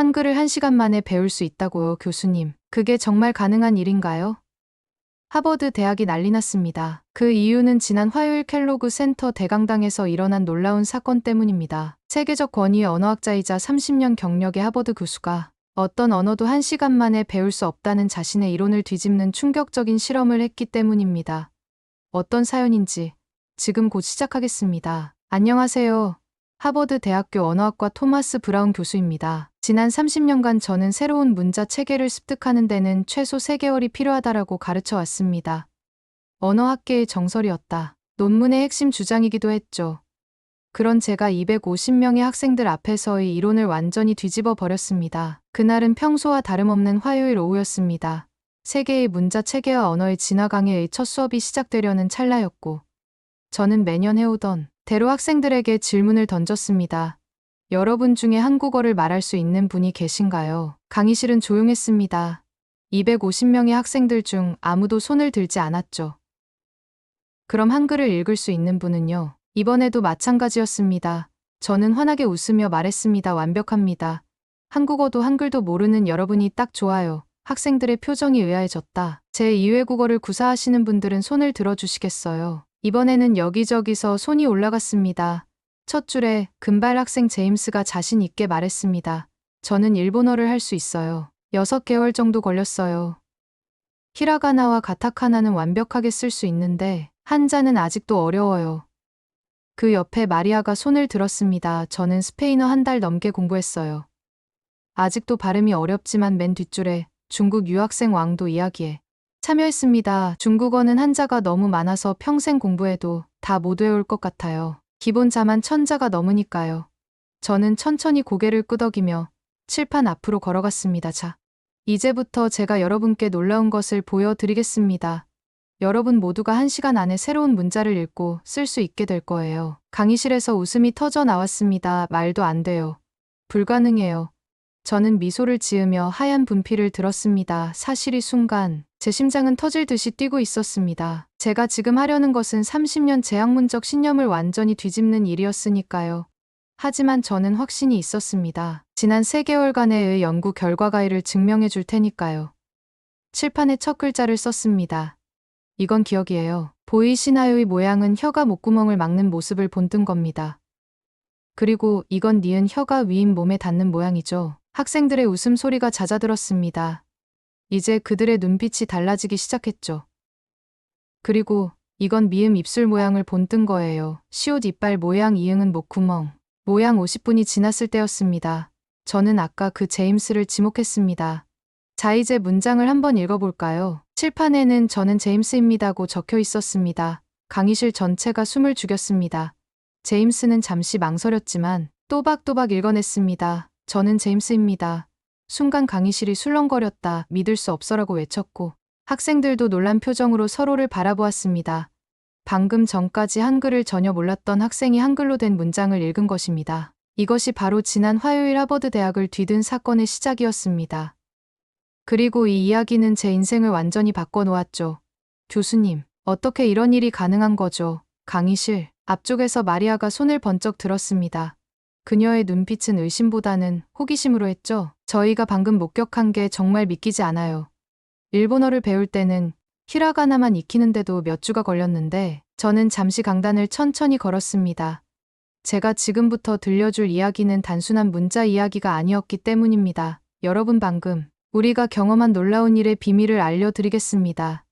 한글을 1시간 만에 배울 수 있다고요, 교수님. 그게 정말 가능한 일인가요? 하버드 대학이 난리 났습니다. 그 이유는 지난 화요일 켈로그 센터 대강당에서 일어난 놀라운 사건 때문입니다. 세계적 권위의 언어학자이자 30년 경력의 하버드 교수가 어떤 언어도 1시간 만에 배울 수 없다는 자신의 이론을 뒤집는 충격적인 실험을 했기 때문입니다. 어떤 사연인지 지금 곧 시작하겠습니다. 안녕하세요. 하버드 대학교 언어학과 토마스 브라운 교수입니다. 지난 30년간 저는 새로운 문자 체계를 습득하는 데는 최소 3개월이 필요하다라고 가르쳐 왔습니다. 언어학계의 정설이었다. 논문의 핵심 주장이기도 했죠. 그런 제가 250명의 학생들 앞에서의 이론을 완전히 뒤집어 버렸습니다. 그날은 평소와 다름없는 화요일 오후였습니다. 세계의 문자 체계와 언어의 진화 강의의 첫 수업이 시작되려는 찰나였고, 저는 매년 해오던 대로 학생들에게 질문을 던졌습니다. 여러분 중에 한국어를 말할 수 있는 분이 계신가요? 강의실은 조용했습니다. 250명의 학생들 중 아무도 손을 들지 않았죠. 그럼 한글을 읽을 수 있는 분은요? 이번에도 마찬가지였습니다. 저는 환하게 웃으며 말했습니다. 완벽합니다. 한국어도 한글도 모르는 여러분이 딱 좋아요. 학생들의 표정이 의아해졌다. 제 2외국어를 구사하시는 분들은 손을 들어주시겠어요? 이번에는 여기저기서 손이 올라갔습니다. 첫 줄에 금발 학생 제임스가 자신 있게 말했습니다. 저는 일본어를 할 수 있어요. 6개월 정도 걸렸어요. 히라가나와 가타카나는 완벽하게 쓸 수 있는데 한자는 아직도 어려워요. 그 옆에 마리아가 손을 들었습니다. 저는 스페인어 1달 넘게 공부했어요. 아직도 발음이 어렵지만 맨 뒷줄에 중국 유학생 왕도 이야기에 참여했습니다. 중국어는 한자가 너무 많아서 평생 공부해도 다 못 외울 것 같아요. 기본 자만 1000자가 넘으니까요. 저는 천천히 고개를 끄덕이며 칠판 앞으로 걸어갔습니다. 자, 이제부터 제가 여러분께 놀라운 것을 보여드리겠습니다. 여러분 모두가 1시간 안에 새로운 문자를 읽고 쓸 수 있게 될 거예요. 강의실에서 웃음이 터져 나왔습니다. 말도 안 돼요. 불가능해요. 저는 미소를 지으며 하얀 분필을 들었습니다. 사실이 순간 제 심장은 터질 듯이 뛰고 있었습니다. 제가 지금 하려는 것은 30년 제 학문적 신념을 완전히 뒤집는 일이었으니까요. 하지만 저는 확신이 있었습니다. 지난 3개월간의 연구 결과가를 증명해 줄 테니까요. 칠판에 첫 글자를 썼습니다. 이건 기억이에요. 보이시나요의 모양은 혀가 목구멍을 막는 모습을 본뜬 겁니다. 그리고 이건 니은 혀가 위인 몸에 닿는 모양이죠. 학생들의 웃음소리가 잦아들었습니다. 이제 그들의 눈빛이 달라지기 시작했죠. 그리고 이건 미음 입술 모양을 본뜬 거예요. 시옷 이빨 모양 이응은 목구멍 모양 50분이 지났을 때였습니다. 저는 아까 그 제임스를 지목했습니다. 자, 이제 문장을 한번 읽어볼까요? 칠판에는 저는 제임스입니다고 적혀 있었습니다. 강의실 전체가 숨을 죽였습니다. 제임스는 잠시 망설였지만 또박또박 읽어냈습니다. 저는 제임스입니다. 순간 강의실이 술렁거렸다. 믿을 수 없어라고 외쳤고 학생들도 놀란 표정으로 서로를 바라보았습니다. 방금 전까지 한글을 전혀 몰랐던 학생이 한글로 된 문장을 읽은 것입니다. 이것이 바로 지난 화요일 하버드 대학을 뒤든 사건의 시작이었습니다. 그리고 이 이야기는 제 인생을 완전히 바꿔놓았죠. 교수님, 어떻게 이런 일이 가능한 거죠? 강의실 앞쪽에서 마리아가 손을 번쩍 들었습니다. 그녀의 눈빛은 의심보다는 호기심으로 했죠. 저희가 방금 목격한 게 정말 믿기지 않아요. 일본어를 배울 때는 히라가나만 익히는데도 몇 주가 걸렸는데 저는 잠시 강단을 천천히 걸었습니다. 제가 지금부터 들려줄 이야기는 단순한 문자 이야기가 아니었기 때문입니다. 여러분 방금 우리가 경험한 놀라운 일의 비밀을 알려드리겠습니다.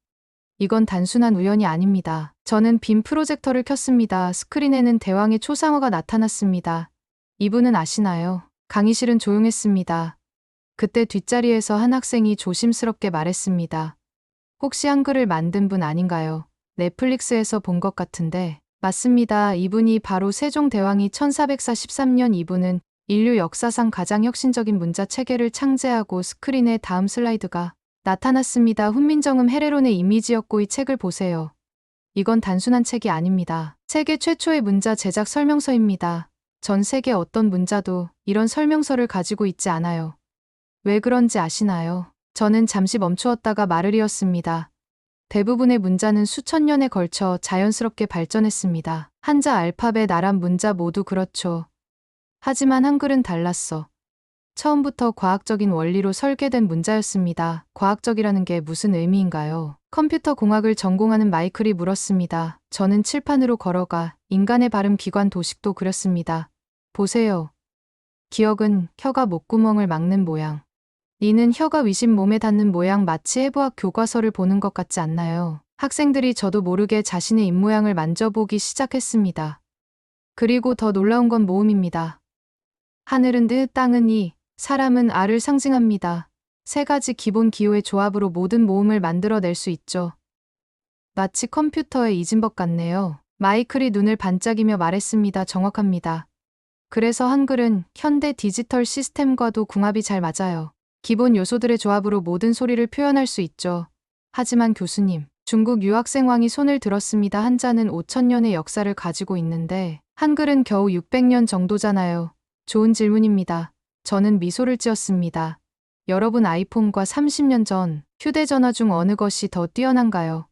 이건 단순한 우연이 아닙니다. 저는 빔 프로젝터를 켰습니다. 스크린에는 대왕의 초상화가 나타났습니다. 이분은 아시나요? 강의실은 조용했습니다. 그때 뒷자리에서 한 학생이 조심스럽게 말했습니다. 혹시 한글을 만든 분 아닌가요? 넷플릭스에서 본 것 같은데. 맞습니다. 이분이 바로 세종대왕이 1443년 이분은 인류 역사상 가장 혁신적인 문자 체계를 창제하고 스크린에 다음 슬라이드가 나타났습니다. 훈민정음 헤레론의 이미지였고 이 책을 보세요. 이건 단순한 책이 아닙니다. 세계 최초의 문자 제작 설명서입니다. 전 세계 어떤 문자도 이런 설명서를 가지고 있지 않아요. 왜 그런지 아시나요? 저는 잠시 멈추었다가 말을 이었습니다. 대부분의 문자는 수천 년에 걸쳐 자연스럽게 발전했습니다. 한자, 알파벳, 아랍 문자 모두 그렇죠. 하지만 한글은 달랐어. 처음부터 과학적인 원리로 설계된 문자였습니다. 과학적이라는 게 무슨 의미인가요? 컴퓨터 공학을 전공하는 마이클이 물었습니다. 저는 칠판으로 걸어가 인간의 발음 기관 도식도 그렸습니다. 보세요. 기억은 혀가 목구멍을 막는 모양. 니는 혀가 위심 몸에 닿는 모양 마치 해부학 교과서를 보는 것 같지 않나요? 학생들이 저도 모르게 자신의 입모양을 만져보기 시작했습니다. 그리고 더 놀라운 건 모음입니다. 하늘은 드, 땅은 이, 사람은 아를 상징합니다. 세 가지 기본 기호의 조합으로 모든 모음을 만들어낼 수 있죠. 마치 컴퓨터에 잊은 법 같네요. 마이클이 눈을 반짝이며 말했습니다. 정확합니다. 그래서 한글은 현대 디지털 시스템과도 궁합이 잘 맞아요. 기본 요소들의 조합으로 모든 소리를 표현할 수 있죠. 하지만 교수님, 중국 유학생왕이 손을 들었습니다. 한자는 5,000년의 역사를 가지고 있는데 한글은 겨우 600년 정도잖아요. 좋은 질문입니다. 저는 미소를 지었습니다. 여러분 아이폰과 30년 전 휴대전화 중 어느 것이 더 뛰어난가요?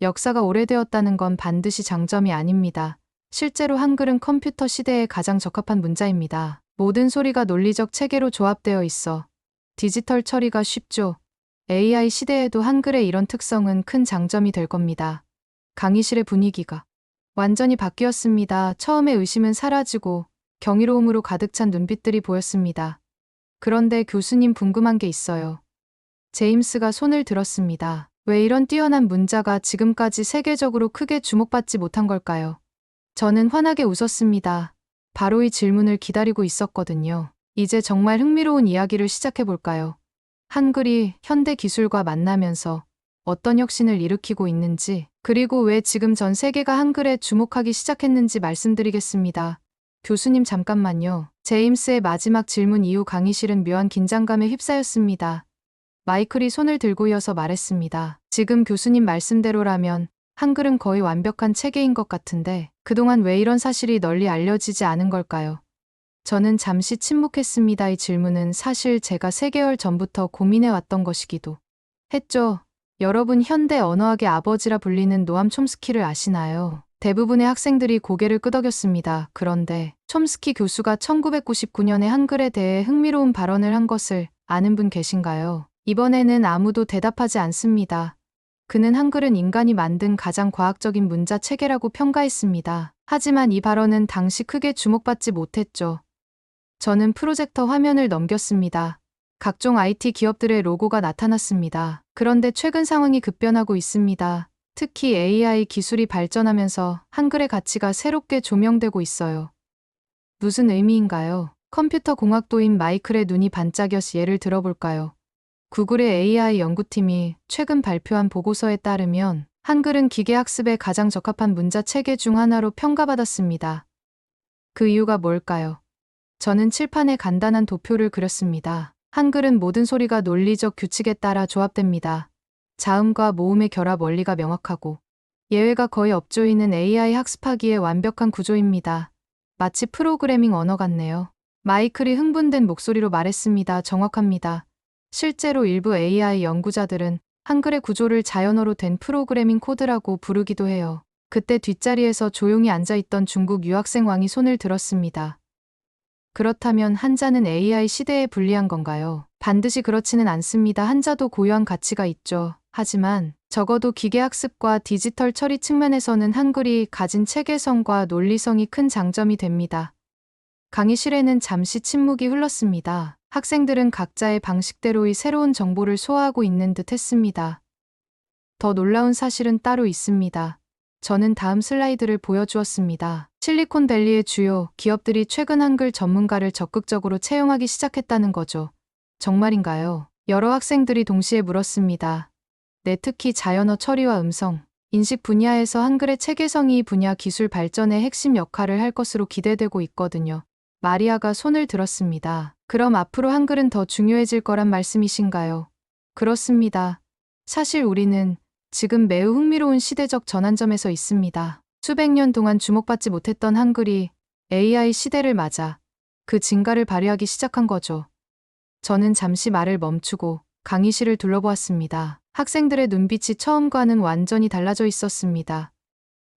역사가 오래되었다는 건 반드시 장점이 아닙니다. 실제로 한글은 컴퓨터 시대에 가장 적합한 문자입니다. 모든 소리가 논리적 체계로 조합되어 있어 디지털 처리가 쉽죠. AI 시대에도 한글의 이런 특성은 큰 장점이 될 겁니다. 강의실의 분위기가 완전히 바뀌었습니다. 처음에 의심은 사라지고 경이로움으로 가득 찬 눈빛들이 보였습니다. 그런데 교수님 궁금한 게 있어요. 제임스가 손을 들었습니다. 왜 이런 뛰어난 문자가 지금까지 세계적으로 크게 주목받지 못한 걸까요? 저는 환하게 웃었습니다. 바로 이 질문을 기다리고 있었거든요. 이제 정말 흥미로운 이야기를 시작해 볼까요? 한글이 현대 기술과 만나면서 어떤 혁신을 일으키고 있는지, 그리고 왜 지금 전 세계가 한글에 주목하기 시작했는지 말씀드리겠습니다. 교수님 잠깐만요. 제임스의 마지막 질문 이후 강의실은 묘한 긴장감에 휩싸였습니다. 마이클이 손을 들고 이어서 말했습니다. 지금 교수님 말씀대로라면 한글은 거의 완벽한 체계인 것 같은데 그동안 왜 이런 사실이 널리 알려지지 않은 걸까요? 저는 잠시 침묵했습니다. 이 질문은 사실 제가 3개월 전부터 고민해왔던 것이기도 했죠. 여러분 현대 언어학의 아버지라 불리는 노암 촘스키를 아시나요? 대부분의 학생들이 고개를 끄덕였습니다. 그런데 촘스키 교수가 1999년에 한글에 대해 흥미로운 발언을 한 것을 아는 분 계신가요? 이번에는 아무도 대답하지 않습니다. 그는 한글은 인간이 만든 가장 과학적인 문자 체계라고 평가했습니다. 하지만 이 발언은 당시 크게 주목받지 못했죠. 저는 프로젝터 화면을 넘겼습니다. 각종 IT 기업들의 로고가 나타났습니다. 그런데 최근 상황이 급변하고 있습니다. 특히 AI 기술이 발전하면서 한글의 가치가 새롭게 조명되고 있어요. 무슨 의미인가요? 컴퓨터 공학도인 마이클의 눈이 반짝여서 예를 들어볼까요? 구글의 AI 연구팀이 최근 발표한 보고서에 따르면 한글은 기계학습에 가장 적합한 문자 체계 중 하나로 평가받았습니다. 그 이유가 뭘까요? 저는 칠판에 간단한 도표를 그렸습니다. 한글은 모든 소리가 논리적 규칙에 따라 조합됩니다. 자음과 모음의 결합 원리가 명확하고 예외가 거의 없조이는 AI 학습하기에 완벽한 구조입니다. 마치 프로그래밍 언어 같네요. 마이클이 흥분된 목소리로 말했습니다. 정확합니다. 실제로 일부 AI 연구자들은 한글의 구조를 자연어로 된 프로그래밍 코드라고 부르기도 해요. 그때 뒷자리에서 조용히 앉아있던 중국 유학생왕이 손을 들었습니다. 그렇다면 한자는 AI 시대에 불리한 건가요? 반드시 그렇지는 않습니다. 한자도 고유한 가치가 있죠. 하지만 적어도 기계학습과 디지털 처리 측면에서는 한글이 가진 체계성과 논리성이 큰 장점이 됩니다. 강의실에는 잠시 침묵이 흘렀습니다. 학생들은 각자의 방식대로의 새로운 정보를 소화하고 있는 듯 했습니다. 더 놀라운 사실은 따로 있습니다. 저는 다음 슬라이드를 보여주었습니다. 실리콘밸리의 주요 기업들이 최근 한글 전문가를 적극적으로 채용하기 시작했다는 거죠. 정말인가요? 여러 학생들이 동시에 물었습니다. 네, 특히 자연어 처리와 음성, 인식 분야에서 한글의 체계성이 분야 기술 발전의 핵심 역할을 할 것으로 기대되고 있거든요. 마리아가 손을 들었습니다. 그럼 앞으로 한글은 더 중요해질 거란 말씀이신가요? 그렇습니다. 사실 우리는 지금 매우 흥미로운 시대적 전환점에서 있습니다. 수백 년 동안 주목받지 못했던 한글이 AI 시대를 맞아 그 진가를 발휘하기 시작한 거죠. 저는 잠시 말을 멈추고 강의실을 둘러보았습니다. 학생들의 눈빛이 처음과는 완전히 달라져 있었습니다.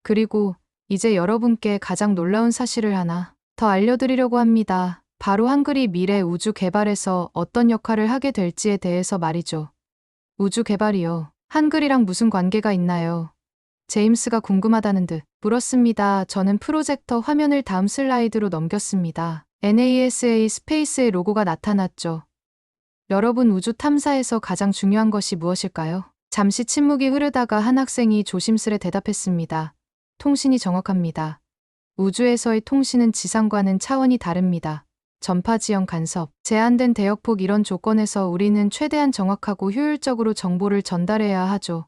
그리고 이제 여러분께 가장 놀라운 사실을 하나 더 알려드리려고 합니다. 바로 한글이 미래 우주 개발에서 어떤 역할을 하게 될지에 대해서 말이죠. 우주 개발이요. 한글이랑 무슨 관계가 있나요? 제임스가 궁금하다는 듯 물었습니다. 저는 프로젝터 화면을 다음 슬라이드로 넘겼습니다. NASA 스페이스의 로고가 나타났죠. 여러분, 우주 탐사에서 가장 중요한 것이 무엇일까요? 잠시 침묵이 흐르다가 한 학생이 조심스레 대답했습니다. 통신이 정확합니다. 우주에서의 통신은 지상과는 차원이 다릅니다. 전파 지형 간섭, 제한된 대역폭, 이런 조건에서 우리는 최대한 정확하고 효율적으로 정보를 전달해야 하죠.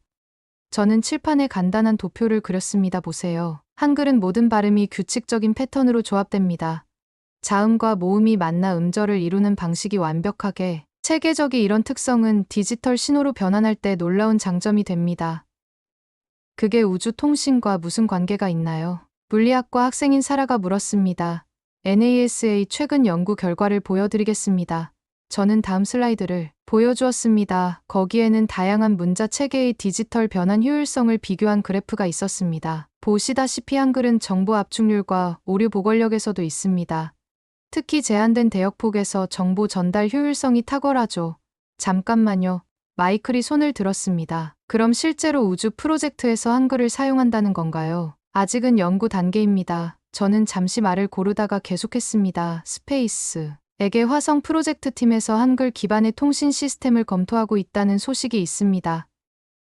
저는 칠판에 간단한 도표를 그렸습니다. 보세요. 한글은 모든 발음이 규칙적인 패턴으로 조합됩니다. 자음과 모음이 만나 음절을 이루는 방식이 완벽하게 체계적이, 이런 특성은 디지털 신호로 변환할 때 놀라운 장점이 됩니다. 그게 우주 통신과 무슨 관계가 있나요? 물리학과 학생인 사라가 물었습니다. NASA 최근 연구 결과를 보여드리겠습니다. 저는 다음 슬라이드를 보여주었습니다. 거기에는 다양한 문자 체계의 디지털 변환 효율성을 비교한 그래프가 있었습니다. 보시다시피 한글은 정보 압축률과 오류 보관력에서도 있습니다. 특히 제한된 대역폭에서 정보 전달 효율성이 탁월하죠. 잠깐만요. 마이클이 손을 들었습니다. 그럼 실제로 우주 프로젝트에서 한글을 사용한다는 건가요? 아직은 연구 단계입니다. 저는 잠시 말을 고르다가 계속했습니다. 스페이스에게 화성 프로젝트 팀에서 한글 기반의 통신 시스템을 검토하고 있다는 소식이 있습니다.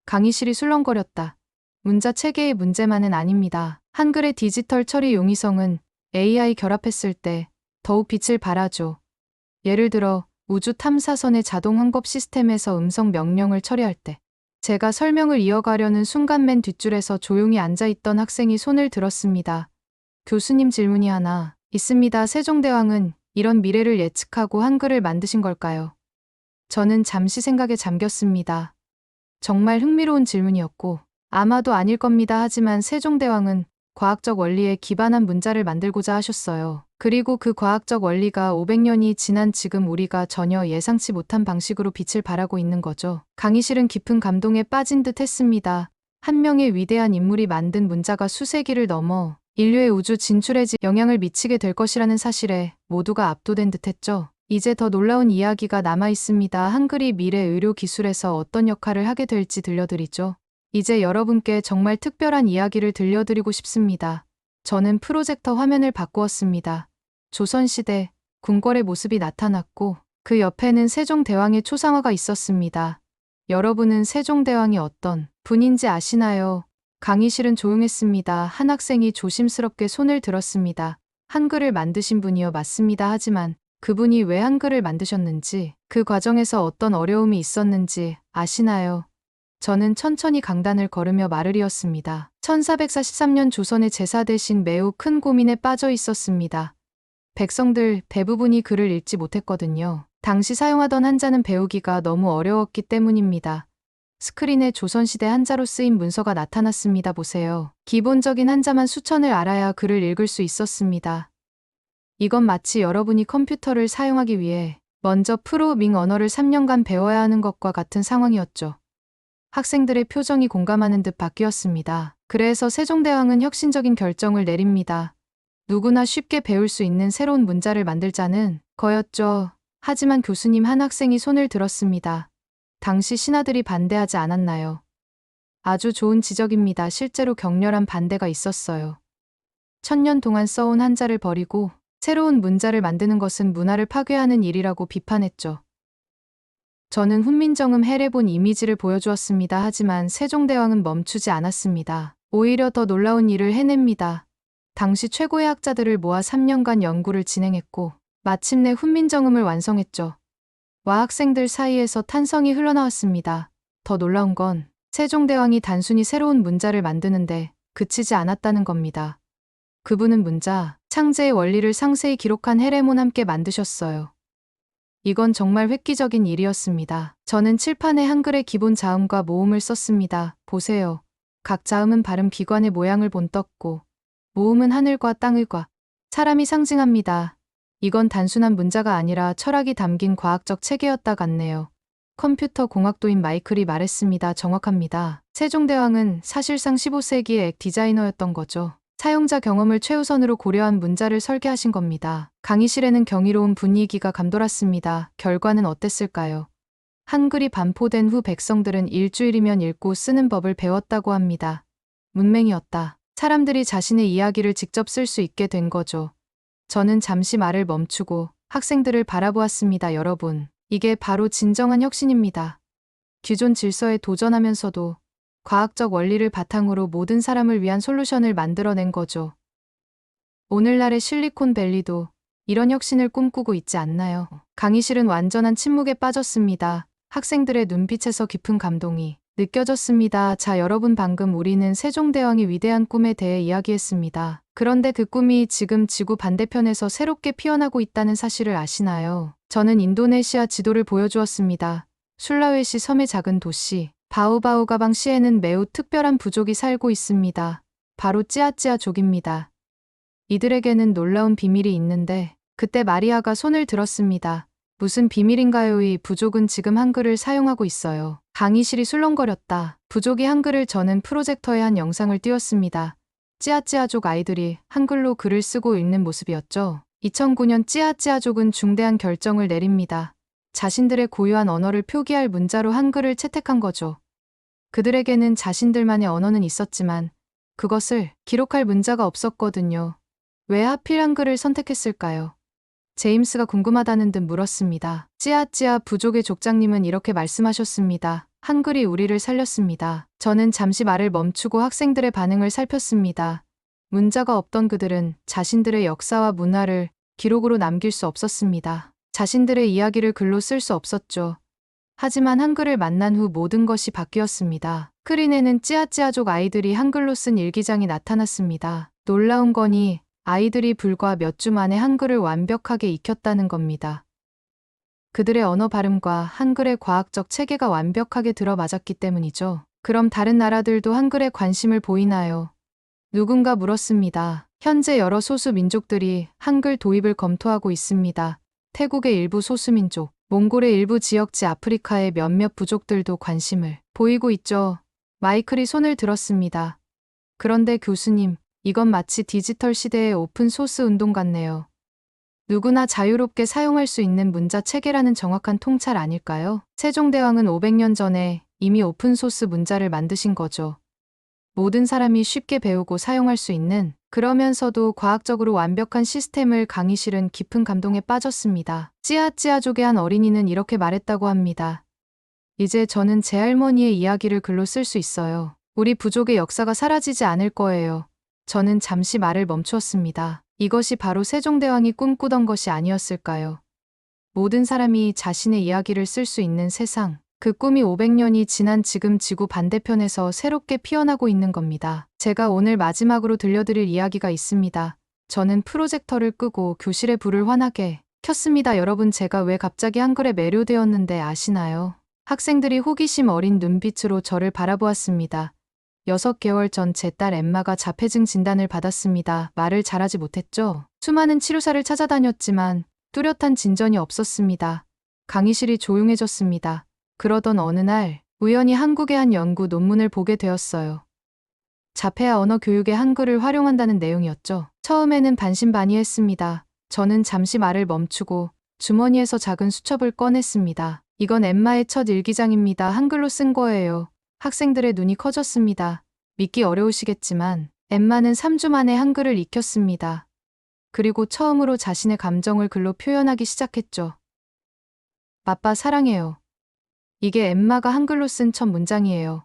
강의실이 술렁거렸다. 문자 체계의 문제만은 아닙니다. 한글의 디지털 처리 용이성은 AI 결합했을 때 더욱 빛을 발하죠. 예를 들어 우주 탐사선의 자동 환급 시스템에서 음성 명령을 처리할 때, 제가 설명을 이어가려는 순간 맨 뒷줄에서 조용히 앉아있던 학생이 손을 들었습니다. 교수님, 질문이 하나 있습니다. 세종대왕은 이런 미래를 예측하고 한글을 만드신 걸까요? 저는 잠시 생각에 잠겼습니다. 정말 흥미로운 질문이었고 아마도 아닐 겁니다. 하지만 세종대왕은 과학적 원리에 기반한 문자를 만들고자 하셨어요. 그리고 그 과학적 원리가 500년이 지난 지금 우리가 전혀 예상치 못한 방식으로 빛을 발하고 있는 거죠. 강의실은 깊은 감동에 빠진 듯 했습니다. 한 명의 위대한 인물이 만든 문자가 수세기를 넘어 인류의 우주 진출에 영향을 미치게 될 것이라는 사실에 모두가 압도된 듯 했죠. 이제 더 놀라운 이야기가 남아 있습니다. 한글이 미래 의료 기술에서 어떤 역할을 하게 될지 들려드리죠. 이제 여러분께 정말 특별한 이야기를 들려드리고 싶습니다. 저는 프로젝터 화면을 바꾸었습니다. 조선시대 궁궐의 모습이 나타났고 그 옆에는 세종대왕의 초상화가 있었습니다. 여러분은 세종대왕이 어떤 분인지 아시나요? 강의실은 조용했습니다. 한 학생이 조심스럽게 손을 들었습니다. 한글을 만드신 분이요. 맞습니다. 하지만 그분이 왜 한글을 만드셨는지, 그 과정에서 어떤 어려움이 있었는지 아시나요? 저는 천천히 강단을 걸으며 말을 이었습니다. 1443년 조선의 제사 대신 매우 큰 고민에 빠져 있었습니다. 백성들 대부분이 글을 읽지 못했거든요. 당시 사용하던 한자는 배우기가 너무 어려웠기 때문입니다. 스크린에 조선시대 한자로 쓰인 문서가 나타났습니다. 보세요. 기본적인 한자만 수천을 알아야 글을 읽을 수 있었습니다. 이건 마치 여러분이 컴퓨터를 사용하기 위해 먼저 프로밍 언어를 3년간 배워야 하는 것과 같은 상황이었죠. 학생들의 표정이 공감하는 듯 바뀌었습니다. 그래서 세종대왕은 혁신적인 결정을 내립니다. 누구나 쉽게 배울 수 있는 새로운 문자를 만들자는 거였죠. 하지만 교수님, 한 학생이 손을 들었습니다. 당시 신하들이 반대하지 않았나요? 아주 좋은 지적입니다. 실제로 격렬한 반대가 있었어요. 1000년 동안 써온 한자를 버리고 새로운 문자를 만드는 것은 문화를 파괴하는 일이라고 비판했죠. 저는 훈민정음 해례본 이미지를 보여주었습니다. 하지만 세종대왕은 멈추지 않았습니다. 오히려 더 놀라운 일을 해냅니다. 당시 최고의 학자들을 모아 3년간 연구를 진행했고 마침내 훈민정음을 완성했죠. 와, 학생들 사이에서 탄성이 흘러나왔습니다. 더 놀라운 건 세종대왕이 단순히 새로운 문자를 만드는데 그치지 않았다는 겁니다. 그분은 문자, 창제의 원리를 상세히 기록한 해례문 함께 만드셨어요. 이건 정말 획기적인 일이었습니다. 저는 칠판에 한글의 기본 자음과 모음을 썼습니다. 보세요. 각 자음은 발음 기관의 모양을 본떴고 모음은 하늘과 땅의 과, 사람이 상징합니다. 이건 단순한 문자가 아니라 철학이 담긴 과학적 체계였다 같네요. 컴퓨터 공학도인 마이클이 말했습니다. 정확합니다. 세종대왕은 사실상 15세기의 액 디자이너였던 거죠. 사용자 경험을 최우선으로 고려한 문자를 설계하신 겁니다. 강의실에는 경이로운 분위기가 감돌았습니다. 결과는 어땠을까요? 한글이 반포된 후 백성들은 일주일이면 읽고 쓰는 법을 배웠다고 합니다. 문맹이었다. 사람들이 자신의 이야기를 직접 쓸 수 있게 된 거죠. 저는 잠시 말을 멈추고 학생들을 바라보았습니다. 여러분, 이게 바로 진정한 혁신입니다. 기존 질서에 도전하면서도 과학적 원리를 바탕으로 모든 사람을 위한 솔루션을 만들어낸 거죠. 오늘날의 실리콘밸리도 이런 혁신을 꿈꾸고 있지 않나요? 강의실은 완전한 침묵에 빠졌습니다. 학생들의 눈빛에서 깊은 감동이 느껴졌습니다. 자, 여러분, 방금 우리는 세종대왕의 위대한 꿈에 대해 이야기했습니다. 그런데 그 꿈이 지금 지구 반대편에서 새롭게 피어나고 있다는 사실을 아시나요? 저는 인도네시아 지도를 보여주었습니다. 술라웨시 섬의 작은 도시 바우바우가방시에는 매우 특별한 부족이 살고 있습니다. 바로 찌아찌아족입니다. 이들에게는 놀라운 비밀이 있는데 그때 마리아가 손을 들었습니다. 무슨 비밀인가요? 이 부족은 지금 한글을 사용하고 있어요. 강의실이 술렁거렸다. 부족이 한글을 저는 프로젝터에 한 영상을 띄웠습니다. 찌아찌아족 아이들이 한글로 글을 쓰고 읽는 모습이었죠. 2009년 찌아찌아족은 중대한 결정을 내립니다. 자신들의 고유한 언어를 표기할 문자로 한글을 채택한 거죠. 그들에게는 자신들만의 언어는 있었지만 그것을 기록할 문자가 없었거든요. 왜 하필 한글을 선택했을까요? 제임스가 궁금하다는 듯 물었습니다. 찌아찌아 부족의 족장님은 이렇게 말씀하셨습니다. 한글이 우리를 살렸습니다. 저는 잠시 말을 멈추고 학생들의 반응을 살폈습니다. 문자가 없던 그들은 자신들의 역사와 문화를 기록으로 남길 수 없었습니다. 자신들의 이야기를 글로 쓸 수 없었죠. 하지만 한글을 만난 후 모든 것이 바뀌었습니다. 크린에는 찌아찌아족 아이들이 한글로 쓴 일기장이 나타났습니다. 놀라운 거니 아이들이 불과 몇 주 만에 한글을 완벽하게 익혔다는 겁니다. 그들의 언어 발음과 한글의 과학적 체계가 완벽하게 들어맞았기 때문이죠. 그럼 다른 나라들도 한글에 관심을 보이나요? 누군가 물었습니다. 현재 여러 소수 민족들이 한글 도입을 검토하고 있습니다. 태국의 일부 소수민족, 몽골의 일부 지역지, 아프리카의 몇몇 부족들도 관심을 보이고 있죠. 마이클이 손을 들었습니다. 그런데 교수님, 이건 마치 디지털 시대의 오픈소스 운동 같네요. 누구나 자유롭게 사용할 수 있는 문자 체계라는 정확한 통찰 아닐까요? 세종대왕은 500년 전에 이미 오픈소스 문자를 만드신 거죠. 모든 사람이 쉽게 배우고 사용할 수 있는, 그러면서도 과학적으로 완벽한 시스템을. 강의실은 깊은 감동에 빠졌습니다. 찌아찌아족의 한 어린이는 이렇게 말했다고 합니다. 이제 저는 제 할머니의 이야기를 글로 쓸 수 있어요. 우리 부족의 역사가 사라지지 않을 거예요. 저는 잠시 말을 멈추었습니다. 이것이 바로 세종대왕이 꿈꾸던 것이 아니었을까요? 모든 사람이 자신의 이야기를 쓸 수 있는 세상. 그 꿈이 500년이 지난 지금 지구 반대편에서 새롭게 피어나고 있는 겁니다. 제가 오늘 마지막으로 들려드릴 이야기가 있습니다. 저는 프로젝터를 끄고 교실의 불을 환하게 켰습니다. 여러분, 제가 왜 갑자기 한글에 매료되었는데 아시나요? 학생들이 호기심 어린 눈빛으로 저를 바라보았습니다. 6개월 전 제 딸 엠마가 자폐증 진단을 받았습니다. 말을 잘하지 못했죠. 수많은 치료사를 찾아다녔지만 뚜렷한 진전이 없었습니다. 강의실이 조용해졌습니다. 그러던 어느 날 우연히 한국의 한 연구 논문을 보게 되었어요. 자폐아 언어 교육에 한글을 활용한다는 내용이었죠. 처음에는 반신반의했습니다. 저는 잠시 말을 멈추고 주머니에서 작은 수첩을 꺼냈습니다. 이건 엠마의 첫 일기장입니다. 한글로 쓴 거예요. 학생들의 눈이 커졌습니다. 믿기 어려우시겠지만 엠마는 3주 만에 한글을 익혔습니다. 그리고 처음으로 자신의 감정을 글로 표현하기 시작했죠. 아빠 사랑해요. 이게 엠마가 한글로 쓴 첫 문장이에요.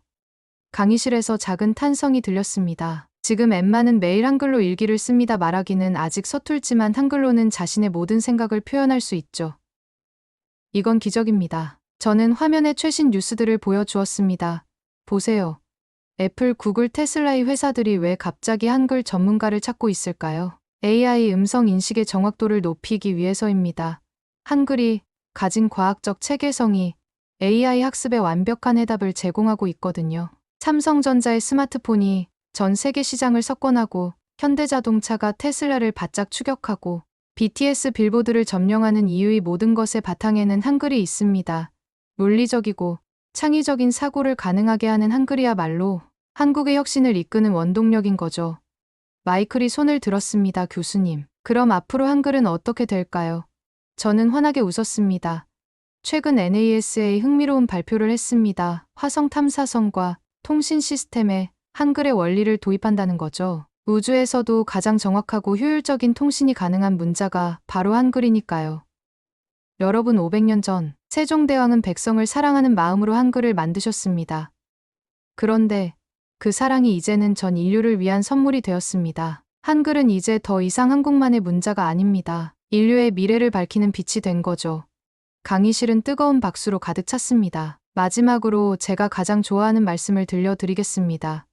강의실에서 작은 탄성이 들렸습니다. 지금 엠마는 매일 한글로 일기를 씁니다. 말하기는 아직 서툴지만 한글로는 자신의 모든 생각을 표현할 수 있죠. 이건 기적입니다. 저는 화면에 최신 뉴스들을 보여주었습니다. 보세요. 애플, 구글, 테슬라의 회사들이 왜 갑자기 한글 전문가를 찾고 있을까요? AI 음성 인식의 정확도를 높이기 위해서입니다. 한글이 가진 과학적 체계성이 AI 학습에 완벽한 해답을 제공하고 있거든요. 삼성전자의 스마트폰이 전 세계 시장을 석권하고 현대자동차가 테슬라를 바짝 추격하고 BTS 빌보드를 점령하는 이유의 모든 것의 바탕에는 한글이 있습니다. 논리적이고 창의적인 사고를 가능하게 하는 한글이야말로 한국의 혁신을 이끄는 원동력인 거죠. 마이클이 손을 들었습니다. 교수님. 그럼 앞으로 한글은 어떻게 될까요? 저는 환하게 웃었습니다. 최근 NASA 흥미로운 발표를 했습니다. 화성 탐사선과 통신 시스템에 한글의 원리를 도입한다는 거죠. 우주에서도 가장 정확하고 효율적인 통신이 가능한 문자가 바로 한글이니까요. 여러분 500년 전 세종대왕은 백성을 사랑하는 마음으로 한글을 만드셨습니다. 그런데 그 사랑이 이제는 전 인류를 위한 선물이 되었습니다. 한글은 이제 더 이상 한국만의 문자가 아닙니다. 인류의 미래를 밝히는 빛이 된 거죠. 강의실은 뜨거운 박수로 가득 찼습니다. 마지막으로 제가 가장 좋아하는 말씀을 들려드리겠습니다.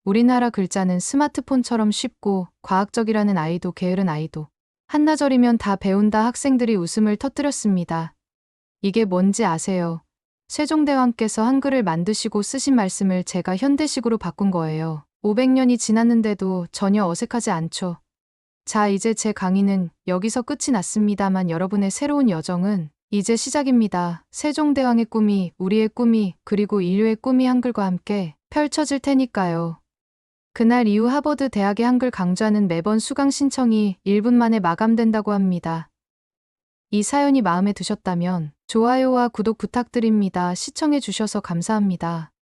우리나라 글자는 스마트폰처럼 쉽고 과학적이라는 아이도 게으른 아이도 한나절이면 다 배운다. 학생들이 웃음을 터뜨렸습니다. 이게 뭔지 아세요? 세종대왕께서 한글을 만드시고 쓰신 말씀을 제가 현대식으로 바꾼 거예요. 500년이 지났는데도 전혀 어색하지 않죠. 자, 이제 제 강의는 여기서 끝이 났습니다만 여러분의 새로운 여정은 이제 시작입니다. 세종대왕의 꿈이, 우리의 꿈이, 그리고 인류의 꿈이 한글과 함께 펼쳐질 테니까요. 그날 이후 하버드 대학의 한글 강좌는 매번 수강 신청이 1분 만에 마감된다고 합니다. 이 사연이 마음에 드셨다면 좋아요와 구독 부탁드립니다. 시청해 주셔서 감사합니다.